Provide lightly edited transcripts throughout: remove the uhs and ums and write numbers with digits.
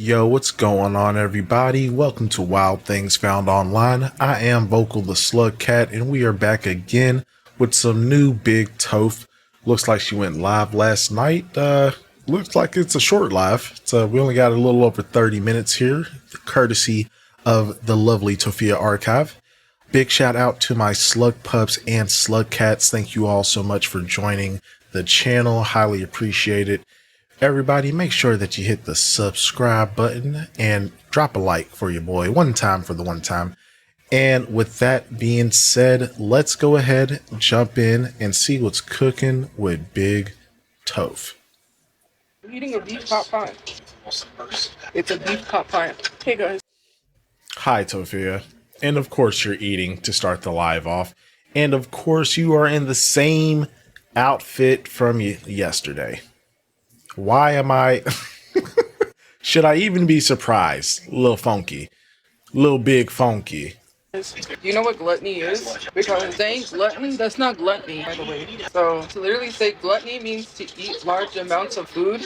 Yo, what's going on, everybody? Welcome to Wild Things Found Online. I am Vokal the Slug Cat, and we are back again with some new big Toph. Looks like she went live last night. Looks like it's a short live. We only got a little over 30 minutes here, courtesy of the lovely Tophia archive. Big shout out to my slug pups and slug cats. Thank you all so much for joining the channel. Highly appreciate it. Everybody, make sure that you hit the subscribe button and drop a like for your boy. One time for the one time. And with that being said, let's go ahead, jump in, and see what's cooking with Big Toph. I'm eating a beef pot pie. It's a beef pot pie. Hey guys. Hi, Tophia. And of course you're eating to start the live off. And of course you are in the same outfit from yesterday. Why am I... Should I even be surprised? A little funky. A little big funky. You know what gluttony is? Because saying glutton, that's not gluttony, by the way. So to literally say gluttony means to eat large amounts of food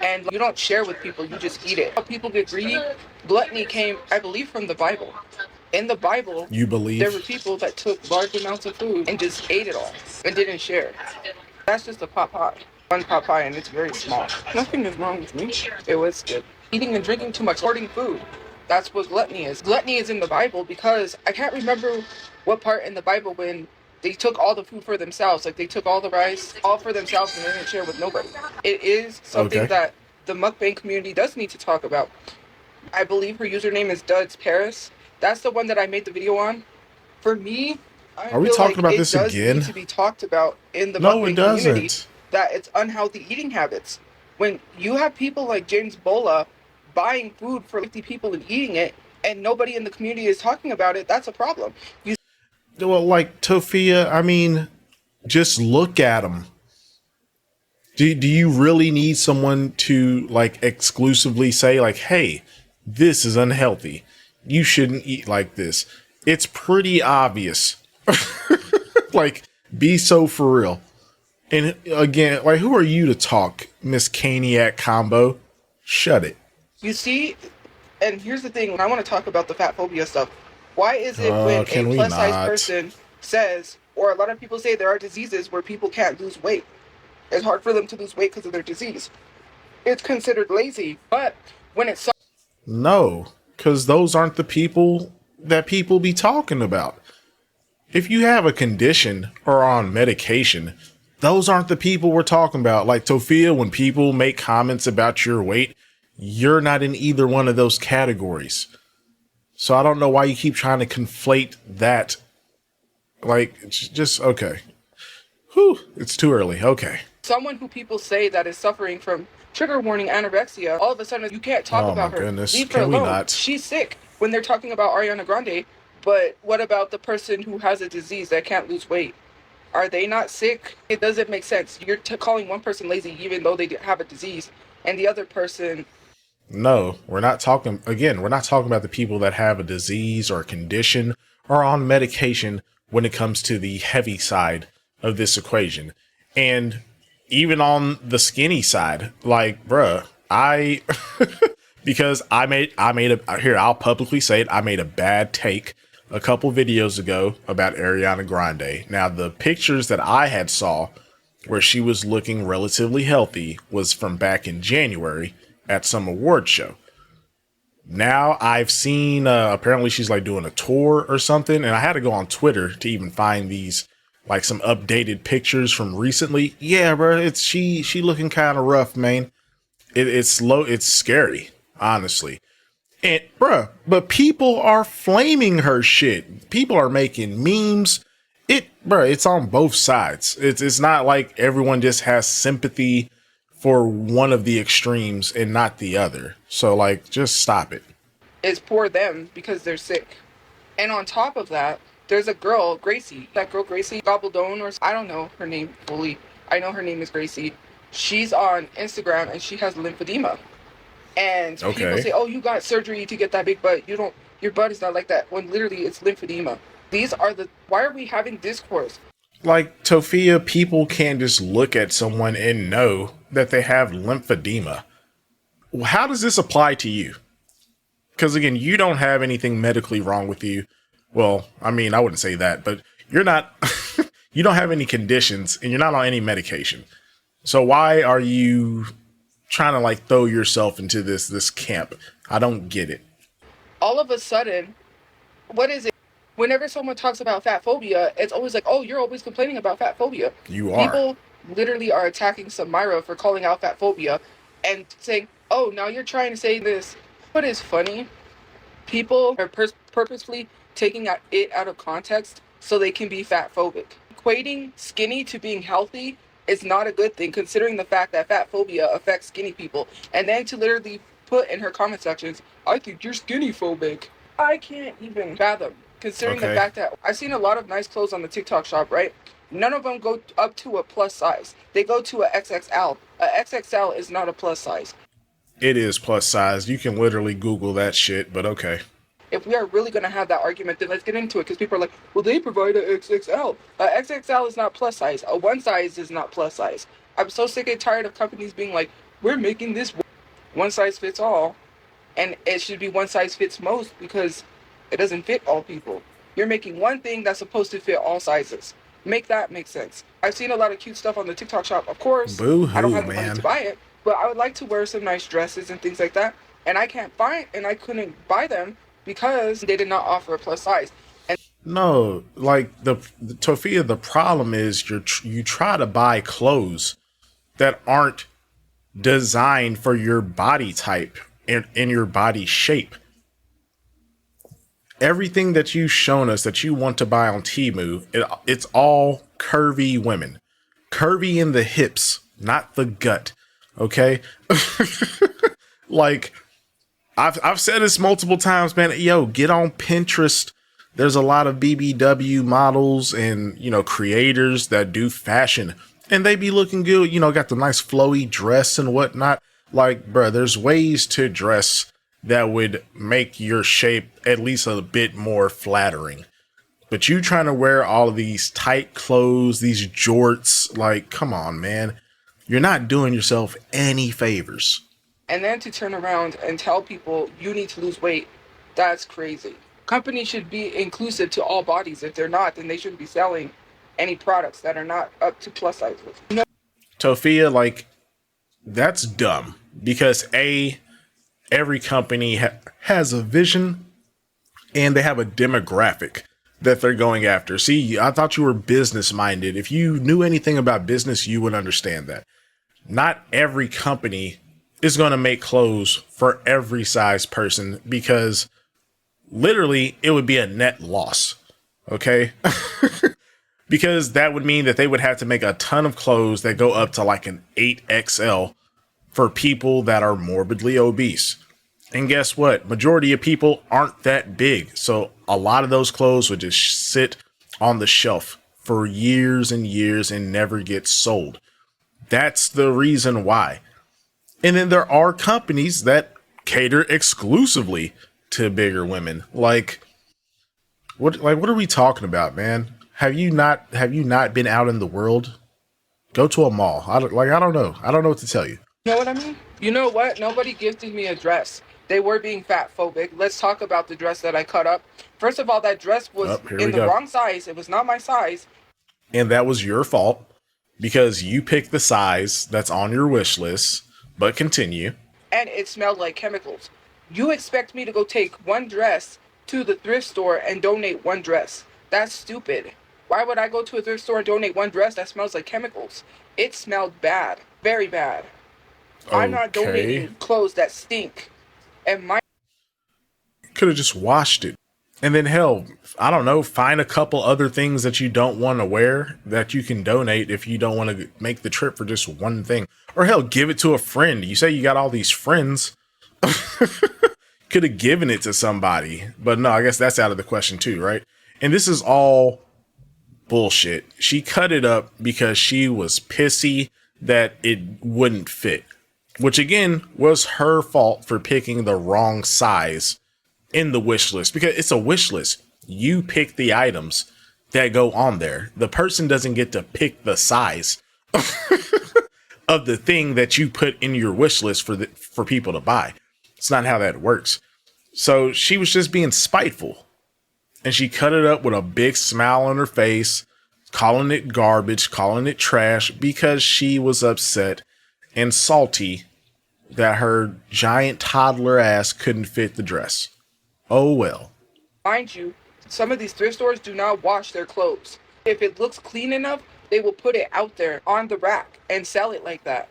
and you don't share with people, you just eat it. How people get greedy, gluttony came, I believe, from the Bible. In the Bible, You believe? there were people that took large amounts of food and just ate it all and didn't share. That's just a pot pie. One pot pie, and it's very small. Nothing is wrong with me. It was good. Eating and drinking too much, hoarding food. That's what gluttony is. Gluttony is in the Bible because I can't remember what part in the Bible when they took all the food for themselves. Like they took all the rice, all for themselves, and they didn't share with nobody. It is something that the mukbang community does need to talk about. I believe her username is Duds Paris. That's the one that I made the video on. For me, Are we talking about this again? It does need to be talked about in the No, mukbang it doesn't. community. That it's unhealthy eating habits. When you have people like James Bola buying food for 50 people and eating it, and nobody in the community is talking about it, that's a problem. Well, like, Tophia, I mean, just look at them. Do you really need someone to, like, exclusively say, like, hey, this is unhealthy. You shouldn't eat like this. It's pretty obvious. Like, be so for real. And again, like, who are you to talk, Miss Caniac Combo? Shut it. You see, and here's the thing, I want to talk about the fat phobia stuff. Why is it when a plus size person says, or a lot of people say there are diseases where people can't lose weight. It's hard for them to lose weight because of their disease. It's considered lazy, but when it's... No, because those aren't the people that people be talking about. If you have a condition or on medication, those aren't the people we're talking about. Like, Tophia, when people make comments about your weight, you're not in either one of those categories. So I don't know why you keep trying to conflate that. Like, it's just, okay. Whew, it's too early. Okay. Someone who people say that is suffering from trigger warning anorexia, all of a sudden you can't talk about her. Goodness. Leave her Can we alone. not? She's sick when they're talking about Ariana Grande. But what about the person who has a disease that can't lose weight? Are they not sick? It doesn't make sense. You're calling one person lazy even though they have a disease, and the other person... No, we're not talking, again, we're not talking about the people that have a disease or a condition or on medication when it comes to the heavy side of this equation. And even on the skinny side, like, bruh, because I made here, I'll publicly say it, I made a bad take a couple videos ago about Ariana Grande. Now, the pictures that I had saw where she was looking relatively healthy was from back in January at some award show. Now I've seen, apparently she's like doing a tour or something. And I had to go on Twitter to even find these, like some updated pictures from recently. Yeah, bro, she looking kind of rough, man. It's low. It's scary, honestly. And bruh, but people are flaming her shit. People are making memes. It's on both sides. It's not like everyone just has sympathy for one of the extremes and not the other. So, like, just stop it. It's poor them because they're sick. And on top of that, there's a girl, Gracie. That girl, Gracie Gobbledone, or I don't know her name fully. I know her name is Gracie. She's on Instagram and she has lymphedema. And people say, oh, you got surgery to get that big butt. Your butt is not like that. When literally it's lymphedema. Why are we having discourse? Like, Tophia, people can't just look at someone and know that they have lymphedema. how does this apply to you? Because again, you don't have anything medically wrong with you. Well, I mean, I wouldn't say that, but you're not, you don't have any conditions and you're not on any medication. So why are you trying to like throw yourself into this camp? I don't get it. All of a sudden, what is it? Whenever someone talks about fat phobia, it's always like, oh, you're always complaining about fat phobia. You are. People literally are attacking Samira for calling out fat phobia and saying, oh, now you're trying to say this. What is funny? People are purposefully taking it out of context so they can be fat phobic. Equating skinny to being healthy is not a good thing, considering the fact that fat phobia affects skinny people. And then to literally put in her comment sections, I think you're skinny phobic. I can't even fathom, considering the fact that I've seen a lot of nice clothes on the TikTok shop, right? None of them go up to a plus size. They go to a XXL. A XXL is not a plus size. It is plus size. You can literally Google that shit, but okay. If we are really going to have that argument, then let's get into it, because people are like, well, they provide a XXL. A XXL is not plus size. A one size is not plus size. I'm so sick and tired of companies being like, we're making this one size fits all, and it should be one size fits most, because it doesn't fit all people. You're making one thing that's supposed to fit all sizes. Make that make sense. I've seen a lot of cute stuff on the TikTok shop. Of course, Boo-hoo, I don't have the money man. to buy it, but I would like to wear some nice dresses and things like that. And I can't find, and I couldn't buy them because they did not offer a plus size. And no, like the Tophia, the problem is you try to buy clothes that aren't designed for your body type and in your body shape. Everything that you've shown us that you want to buy on Temu, it's all curvy women. Curvy in the hips, not the gut. Okay? Like, I've said this multiple times, man. Yo, get on Pinterest. There's a lot of BBW models and, you know, creators that do fashion. And they be looking good, you know, got the nice flowy dress and whatnot. Like, bruh, there's ways to dress that would make your shape at least a bit more flattering. But you trying to wear all of these tight clothes, these jorts, like, come on, man. You're not doing yourself any favors. And then to turn around and tell people you need to lose weight, that's crazy. Companies should be inclusive to all bodies. If they're not, then they shouldn't be selling any products that are not up to plus sizes. You know? Tophia, like, that's dumb. Because every company has a vision and they have a demographic that they're going after. See, I thought you were business minded. If you knew anything about business, you would understand that. Not every company is going to make clothes for every size person, because literally it would be a net loss. Okay. Because that would mean that they would have to make a ton of clothes that go up to like an 8XL for people that are morbidly obese. And guess what? Majority of people aren't that big. So a lot of those clothes would just sit on the shelf for years and years and never get sold. That's the reason why. And then there are companies that cater exclusively to bigger women. Like what are we talking about, man? Have you not been out in the world? Go to a mall. I don't know. I don't know what to tell you. You know what I mean? You know what? Nobody gifted me a dress. They were being fat phobic. Let's talk about the dress that I cut up. First of all, that dress was in the wrong size. It was not my size. And that was your fault, because you picked the size that's on your wish list. But continue. And it smelled like chemicals. You expect me to go take one dress to the thrift store and donate one dress? That's stupid. Why would I go to a thrift store and donate one dress that smells like chemicals? It smelled bad. Very bad. Okay. I'm not donating clothes that stink. And my could have just washed it. And then hell, I don't know, find a couple other things that you don't want to wear that you can donate if you don't want to make the trip for just one thing. Or hell, give it to a friend. You say you got all these friends. Could have given it to somebody. But no, I guess that's out of the question too, right? And this is all bullshit. She cut it up because she was pissy that it wouldn't fit. Which again was her fault for picking the wrong size in the wish list, because it's a wish list. You pick the items that go on there. The person doesn't get to pick the size. of the thing that you put in your wish list for people to buy. It's not how that works. So she was just being spiteful, and she cut it up with a big smile on her face, calling it garbage, calling it trash, because she was upset and salty that her giant toddler ass couldn't fit the dress. Oh well. Mind you, some of these thrift stores do not wash their clothes. If it looks clean enough, they will put it out there on the rack and sell it like that.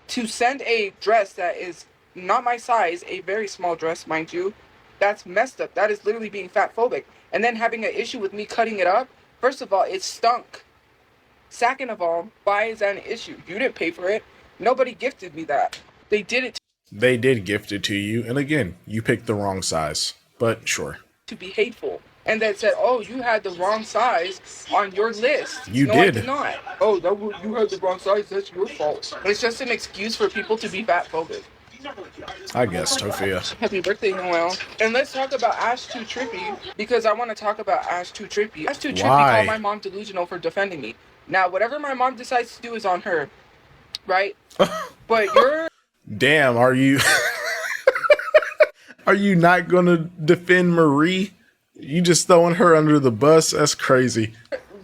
To send a dress that is not my size, a very small dress, mind you, that's messed up. That is literally being fat phobic. And then having an issue with me cutting it up. First of all, it stunk. Second of all, why is that an issue? You didn't pay for it. Nobody gifted me that. They did it They did gift it to you, and again, you picked the wrong size. But sure. to be hateful. And then said, oh, you had the wrong size on your list. You no, did. I did not. Oh, you had the wrong size. That's your fault. It's just an excuse for people to be fat phobic. I guess, Tophia. Happy birthday, Noel. And let's talk about Ash Too Trippy, because I want to talk about Ash Too Trippy. Ash Too Trippy Why? called my mom delusional for defending me. Now, whatever my mom decides to do is on her, right? But you're Damn, are you are you not gonna defend Marie? You just throwing her under the bus? That's crazy.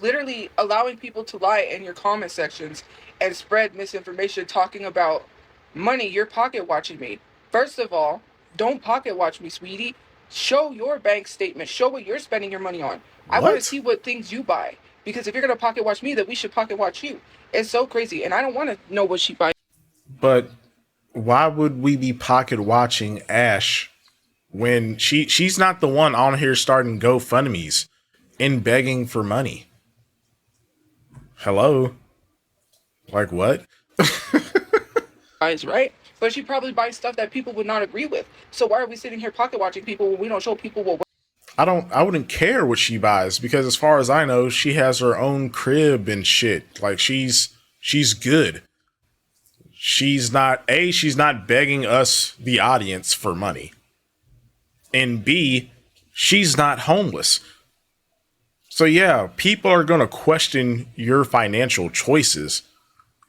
literally allowing people to lie in your comment sections and spread misinformation talking about money. You're pocket watching me. First of all, don't pocket watch me, sweetie. Show your bank statement. Show what you're spending your money on. I want to What? see what things you buy. Because if you're going to pocket watch me, then we should pocket watch you. It's so crazy. And I don't want to know what she buys. But why would we be pocket watching Ash when she's not the one on here starting GoFundMe's and begging for money? Hello? Like what? Right? But she probably buys stuff that people would not agree with. So why are we sitting here pocket watching people when we don't show people what I wouldn't care what she buys, because as far as I know, she has her own crib and shit. Like she's good. She's not begging us, the audience, for money. And B, she's not homeless. So yeah, people are going to question your financial choices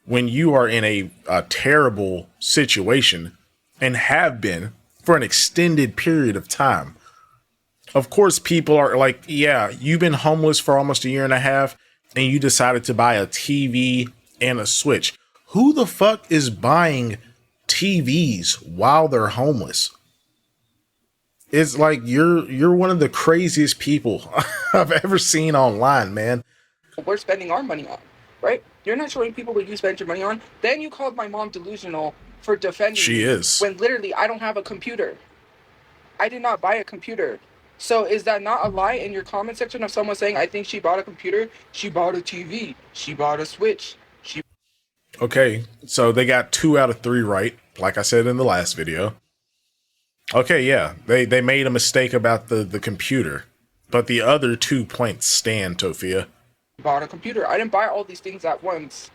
when you are in a terrible situation and have been for an extended period of time. Of course, people are like, yeah, you've been homeless for almost a year and a half and you decided to buy a TV and a Switch. Who the fuck is buying TVs while they're homeless? It's like you're one of the craziest people I've ever seen online, man. we're spending our money on, right? You're not showing people what you spend your money on. Then you called my mom delusional for defending She me is. when literally I don't have a computer. I did not buy a computer. So is that not a lie in your comment section of someone saying, I think she bought a computer, she bought a TV, she bought a Switch, she Okay, so they got 2 out of 3 right, like I said in the last video. Okay, yeah, they made a mistake about the computer, but the other 2 points stand, Tophia. bought a computer. I didn't buy all these things at once.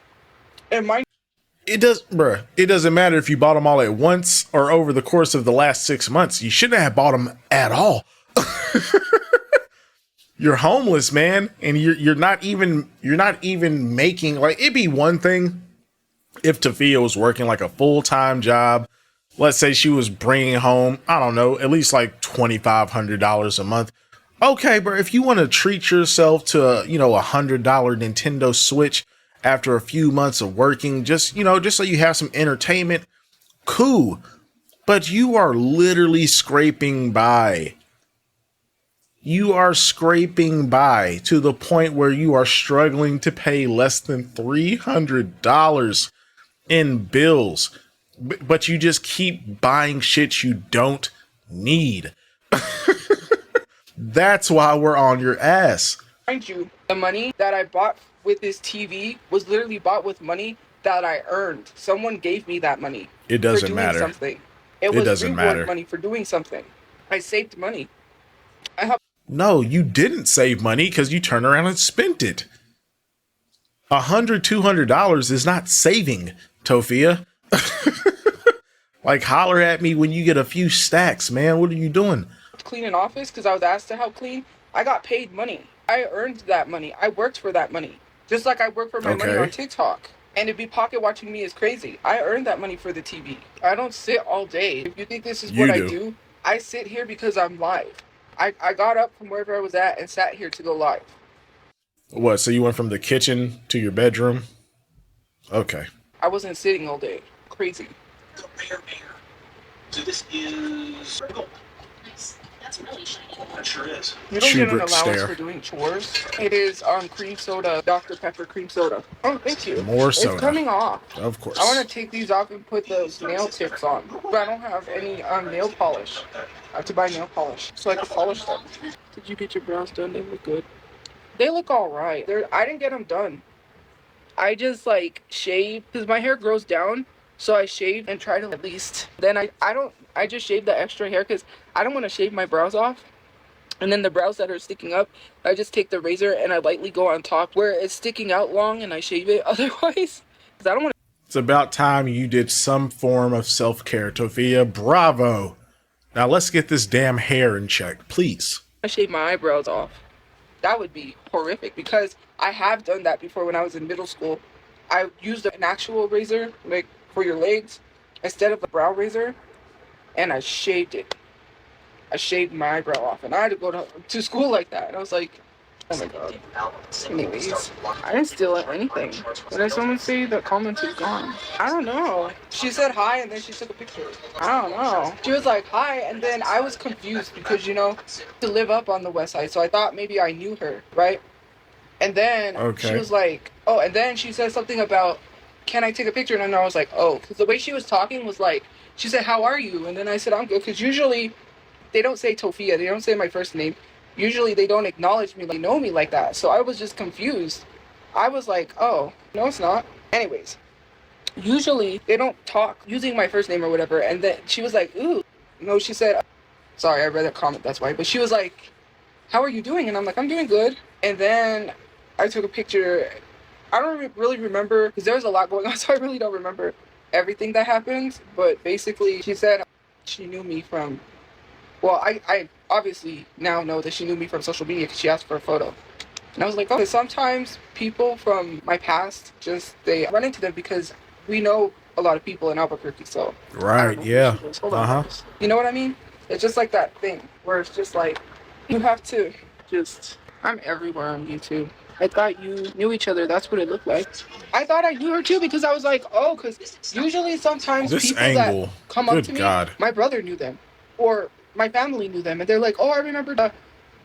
And mind It doesn't matter if you bought them all at once or over the course of the last 6 months. You shouldn't have bought them at all. You're homeless, man, and you're not even making, like, it'd be one thing if Tophia was working like a full-time job. Let's say she was bringing home, I don't know, at least like $2,500 a month. Okay, bro, if you want to treat yourself to a $100 Nintendo Switch after a few months of working, just so you have some entertainment, cool. But you are literally scraping by. You are scraping by to the point where you are struggling to pay less than $300 in bills. But you just keep buying shit you don't need. That's why we're on your ass. mind you, the money that I bought with this TV was literally bought with money that I earned. Someone gave me that money. It doesn't for doing matter. Something. It was doesn't reward matter. money for doing something. I saved money. I have No, you didn't save money because you turned around and spent it. $100-$200 is not saving, Tophia. Like, holler at me when you get a few stacks, man. What are you doing? to clean an office because I was asked to help clean. I got paid money. I earned that money. I worked for that money. Just like I work for my money Okay. on TikTok. And to be pocket watching me is crazy. I earned that money for the TV. I don't sit all day. If you think this is what You I do. do, I sit here because I'm live. I got up from wherever I was at and sat here to go live. What? So you went from the kitchen to your bedroom? Okay. I wasn't sitting all day. Crazy. The rare air. So this is gold. Nice. That's really shiny. That sure is. You don't get an Kubrick allowance stare. for doing chores. It is cream soda, Dr. Pepper cream soda. Oh, thank you. More soda. It's coming off. Of I course. want to take these off and put those nail tips on, but I don't have any nail polish. I have to buy nail polish so I can polish them. Did you get your brows done? They look good. They look all right. I didn't get them done. I just like shave because my hair grows down, so I shave and try to at least. Then I just shave the extra hair because I don't want to shave my brows off. And then the brows that are sticking up, I just take the razor and I lightly go on top where it's sticking out long and I shave it otherwise. Because I don't want It's about time you did some form of self-care, Tophia. Bravo. Now let's get this damn hair in check, please. to shave my eyebrows off. That would be horrific because I have done that before when I was in middle school. I used an actual razor, like for your legs, instead of a brow razor, and I shaved it. I shaved my eyebrow off, and I had to go to school like that. And I was like, oh my god. Anyways, I didn't steal anything. Did someone say the comment is gone? I don't know. She said hi, and then she took a picture. I don't know. She was like, hi, and then I was confused because, to live up on the west side, so I thought maybe I knew her, right? And then she was like, oh, and then she said something about, can I take a picture? And then I was like, oh, because the way she was talking was like, she said, how are you? And then I said, I'm good, because usually they don't say Tophia. They don't say my first name. Usually they don't acknowledge me, like know me like that. So I was just confused. I was like, oh, no, it's not. Anyways, usually they don't talk using my first name or whatever. And then she was like, ooh. No, she said, sorry, I read that comment, that's why. But she was like, how are you doing? And I'm like, I'm doing good. And then I took a picture. I don't really remember because there was a lot going on, so I really don't remember everything that happened. But basically, she said she knew me from, well, I obviously now know that she knew me from social media because she asked for a photo. And I was like, oh, sometimes people from my past they run into them because we know a lot of people in Albuquerque, so. Right, yeah. Hold on. You know what I mean? It's just like that thing where it's just like, you have to I'm everywhere on YouTube. I thought you knew each other. That's what it looked like. I thought I knew her too because I was like, oh, because usually sometimes This people angle, that come up good to me, God. my brother knew them or my family knew them. And they're like, oh, I remember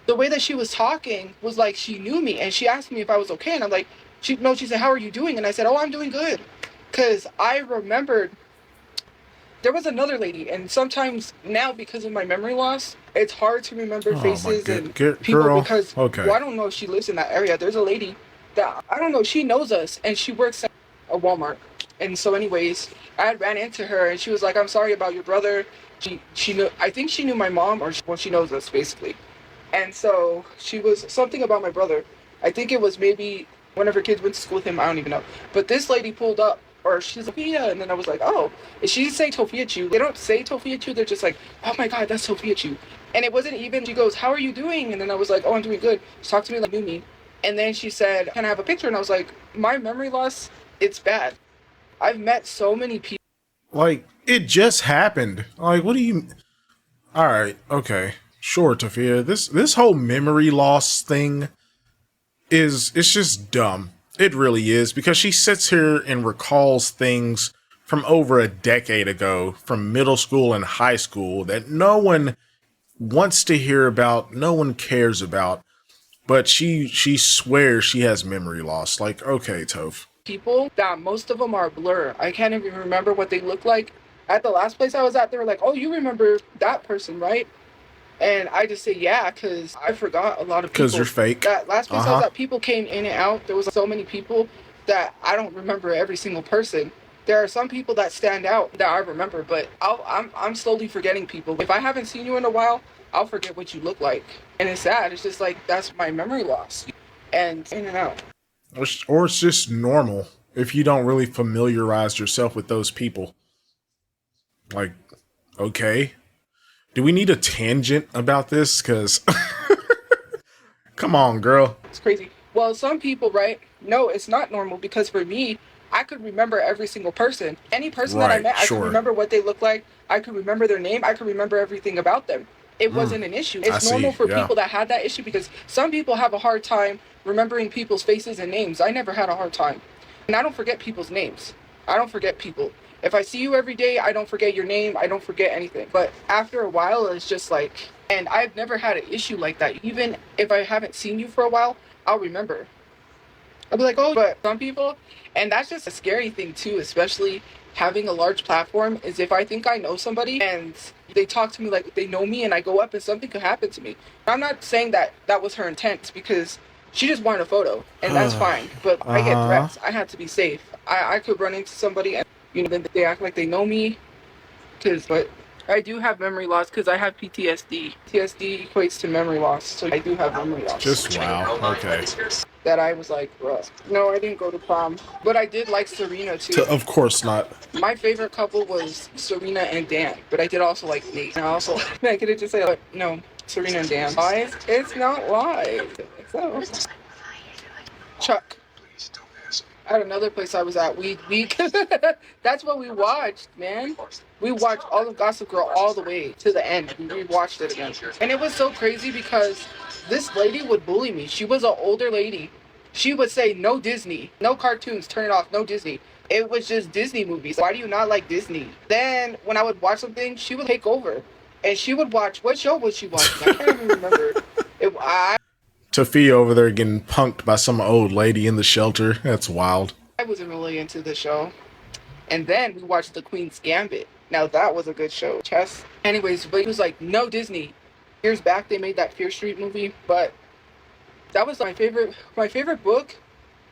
the way that she was talking was like she knew me. And she asked me if I was okay. And I'm like, she said, how are you doing? And I said, oh, I'm doing good. Because I remembered there was another lady, and sometimes now because of my memory loss, it's hard to remember faces and people girl. because Okay. well, I don't know if she lives in that area. There's a lady that I don't know. She knows us, and she works at a Walmart. And so, anyways, I had ran into her, and she was like, "I'm sorry about your brother." She knew. I think she knew my mom, or she knows us basically. And so she was something about my brother. I think it was maybe one of her kids went to school with him. I don't even know. But this lady pulled up. Or she's like, Tophia, and then I was like, oh, and she didn't say Tophiachu. They don't say Tophiachu. They're just like, oh my god, that's Tophiachu. And it wasn't even. She goes, how are you doing? And then I was like, oh, I'm doing good. She talked to me like knew me. And then she said, can I have a picture? And I was like, my memory loss, it's bad. I've met so many people. Like, it just happened. Like, what do you... Alright, okay. Sure, Tophia. This whole memory loss thing it's just dumb. It really is, because she sits here and recalls things from over a decade ago, from middle school and high school, that no one wants to hear about, no one cares about, but she swears she has memory loss. Like, okay, Toph. People that most of them are blur. I can't even remember what they look like. At the last place I was at, they were like, oh, you remember that person, right? And I just say, yeah, because I forgot a lot of people. Because you're fake. That last place I was at, people came in and out. There was so many people that I don't remember every single person. There are some people that stand out that I remember, but I'm slowly forgetting people. If I haven't seen you in a while, I'll forget what you look like. And it's sad. It's just like, that's my memory loss. And in and out. Or it's just normal if you don't really familiarize yourself with those people. Like, okay. Do we need a tangent about this? Because, come on, girl. It's crazy. Well, some people, right? No, it's not normal because for me, I could remember every single person. Any person that I Right, met, I could sure. remember what they looked like. I could remember their name. I could remember everything about them. It wasn't an issue. I It's normal see, for yeah. people that had that issue because some people have a hard time remembering people's faces and names. I never had a hard time. And I don't forget people's names. I don't forget people. If I see you every day, I don't forget your name. I don't forget anything. But after a while, it's just like, and I've never had an issue like that. Even if I haven't seen you for a while, I'll remember. I'll be like, oh, but some people, and that's just a scary thing too, especially having a large platform, is if I think I know somebody and they talk to me like they know me and I go up and something could happen to me. I'm not saying that that was her intent because she just wanted a photo and that's fine. But I get threats. I had to be safe. I could run into somebody and, then they act like they know me. But I do have memory loss because I have PTSD. PTSD equates to memory loss, so I do have memory loss. Just wow. Okay. That I was like, bro. No, I didn't go to prom, but I did like Serena too. Of course not. My favorite couple was Serena and Dan, but I did also like Nate. And I also, I could just say, like, no, Serena and Dan. Lies? It's not lies. So, Chuck. At another place I was at, we that's what we watched, man. We watched all of Gossip Girl all the way to the end. We watched it again. And it was so crazy because this lady would bully me. She was an older lady. She would say, no Disney, no cartoons, turn it off, no Disney. It was just Disney movies. Why do you not like Disney? Then when I would watch something, she would take over. And she would watch, what show was she watching? I can't even remember. Tophia over there getting punked by some old lady in the shelter. That's wild. I wasn't really into the show. And then we watched The Queen's Gambit. Now that was a good show. Chess. Anyways, but he was like, no Disney. Years back they made that Fear Street movie, but that was my favorite. My favorite book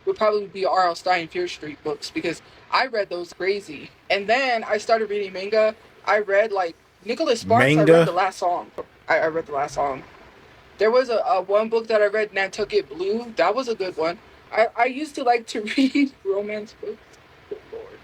would probably be R.L. Stine Fear Street books because I read those crazy. And then I started reading manga. I read like Nicholas Sparks. Manga? I read the last song. I read the last song. There was a one book that I read, Nantucket Blue. That was a good one. I used to like to read romance books.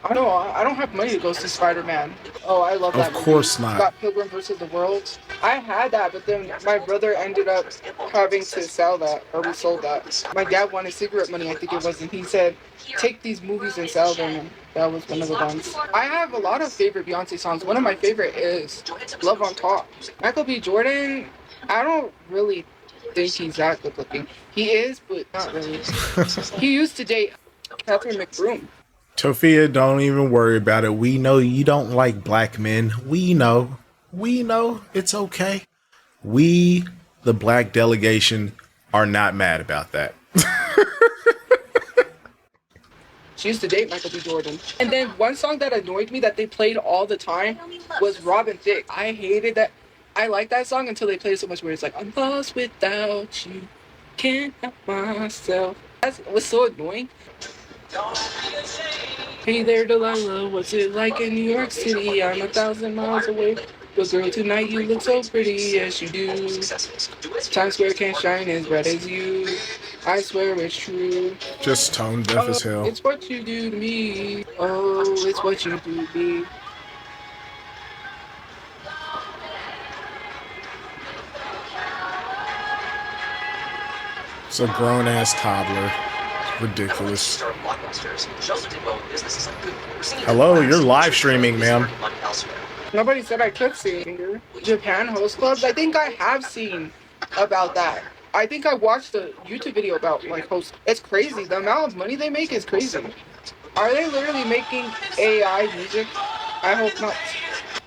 I don't have money to go see Spider-Man. Oh, I love that movie. Of course not. Scott Pilgrim versus the World. I had that, but then my brother ended up having to sell that, or we sold that. My dad wanted cigarette money, I think it was, and he said, take these movies and sell them, and that was one of the ones. I have a lot of favorite Beyonce songs. One of my favorite is Love on Top. Michael B. Jordan, I don't really think he's that good looking. He is, but not really. He used to date Catherine McBroom. Tophia, don't even worry about it. We know you don't like black men. We know. We know. It's okay. We, the black delegation, are not mad about that. She used to date Michael B. Jordan. And then one song that annoyed me that they played all the time was Robin Thicke. I hated that. I like that song until they play it so much where it's like, I'm lost without you, can't help myself. That was so annoying. Hey there, Delilah, what's it like in New York City? I'm 1,000 miles away. But girl, tonight you look so pretty, yes you do. Times Square can't shine as bright as you. I swear it's true. Just tone deaf as hell. It's what you do to me. Oh, it's what you do to me. It's a grown-ass toddler. Ridiculous. Hello, you're live streaming, ma'am. Nobody said I could see Japan host clubs. I think I have seen about that. I think I watched a YouTube video about like host. It's crazy. The amount of money they make is crazy. Are they literally making AI music? I hope not.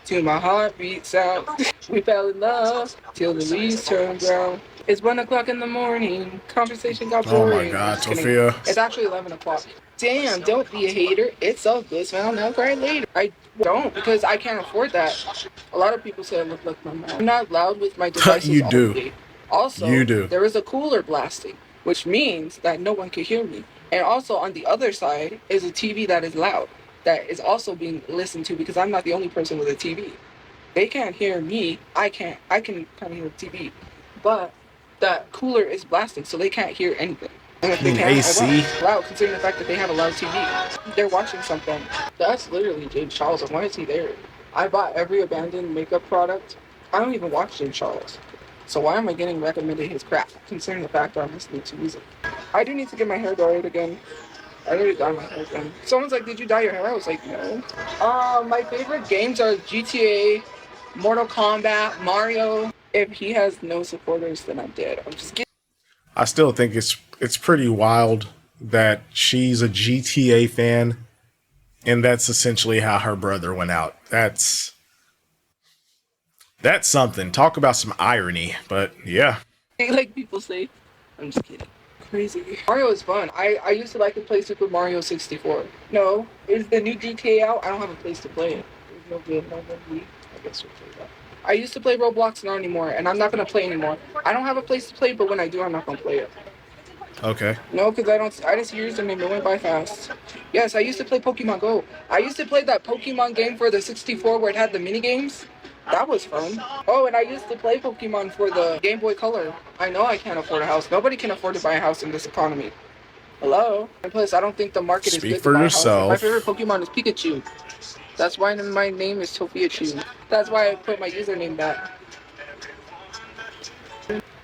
To my heartbeat sound, we fell in love till the leaves turned brown. It's 1 o'clock in the morning. Conversation got boring. Oh my God, Just kidding. Tophia. It's actually 11 o'clock. Damn, don't be a hater. It's all good. Smile now, cry later. I don't because I can't afford that. A lot of people say I look like my mom. I'm not loud with my devices. You do. all day. Also, You do. there is a cooler blasting, which means that no one can hear me. And also on the other side is a TV that is loud, that is also being listened to because I'm not the only person with a TV. They can't hear me. I can't. I can kind of hear the TV, but that cooler is blasting, so they can't hear anything. And if they can't, AC? Loud, considering the fact that they have a loud TV. They're watching something. That's literally James Charles, and why is he there? I bought every abandoned makeup product. I don't even watch James Charles. So why am I getting recommended his crap, considering the fact that I'm listening to music? I do need to get my hair dyed again. I already dyed my hair then. Someone's like, did you dye your hair? I was like, no. My favorite games are GTA, Mortal Kombat, Mario. If he has no supporters, then I'm dead. I'm just kidding. I still think it's pretty wild that she's a GTA fan, and that's essentially how her brother went out. That's something. Talk about some irony, but yeah. Like people say. I'm just kidding. Crazy. Mario is fun. I used to like to play Super Mario 64. No, is the new GTA out? I don't have a place to play it. There's no good, no movie. I guess we'll play that. I used to play Roblox, not anymore, and I'm not gonna play anymore. I don't have a place to play, but when I do, I'm not gonna play it. Okay. No, because I just used them and it went by fast. Yes, I used to play Pokemon Go. I used to play that Pokemon game for the 64 where it had the mini games. That was fun. Oh, and I used to play Pokemon for the Game Boy Color. I know I can't afford a house. Nobody can afford to buy a house in this economy. Hello? And plus, I don't think the market Speak is good for to buy yourself. a house. My favorite Pokemon is Pikachu. That's why my name is Tophiachu. That's why I put my username back.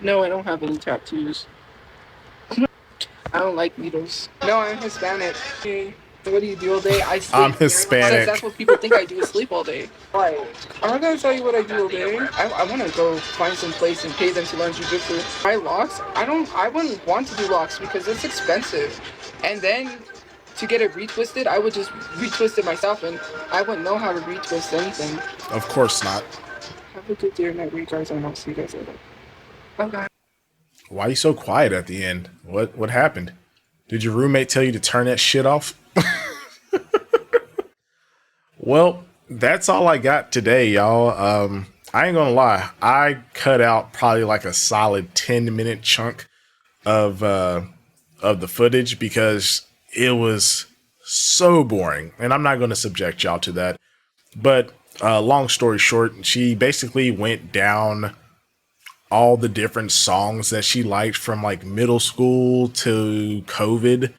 No, I don't have any tattoos. I don't like needles. No, I'm Hispanic. Hey, what do you do all day? I sleep. I'm Hispanic. That's what people think I do is sleep all day. Like, I'm not gonna tell you what I do all day. I want to go find some place and pay them to learn jujitsu. My locks? I wouldn't want to do locks because it's expensive. And then to get it retwisted, I would just retwist it myself, and I wouldn't know how to retwist anything. Of course not. Have a good day or night, guys, and I'll see you guys later. Bye. Why are you so quiet at the end? What happened? Did your roommate tell you to turn that shit off? Well, that's all I got today, y'all. I ain't gonna lie. I cut out probably like a solid 10-minute chunk of the footage because it was so boring. And I'm not gonna subject y'all to that. But long story short, she basically went down all the different songs that she liked from like middle school to COVID.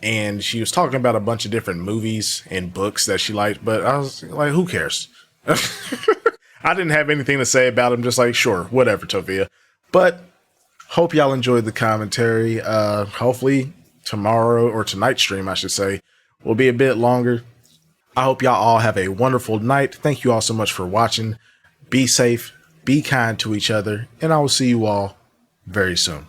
And she was talking about a bunch of different movies and books that she liked, but I was like, who cares? I didn't have anything to say about them. Just like, sure, whatever, Tophia. But hope y'all enjoyed the commentary. Hopefully tomorrow or tonight's stream, I should say, will be a bit longer. I hope y'all all have a wonderful night. Thank you all so much for watching. Be safe. Be kind to each other, and I will see you all very soon.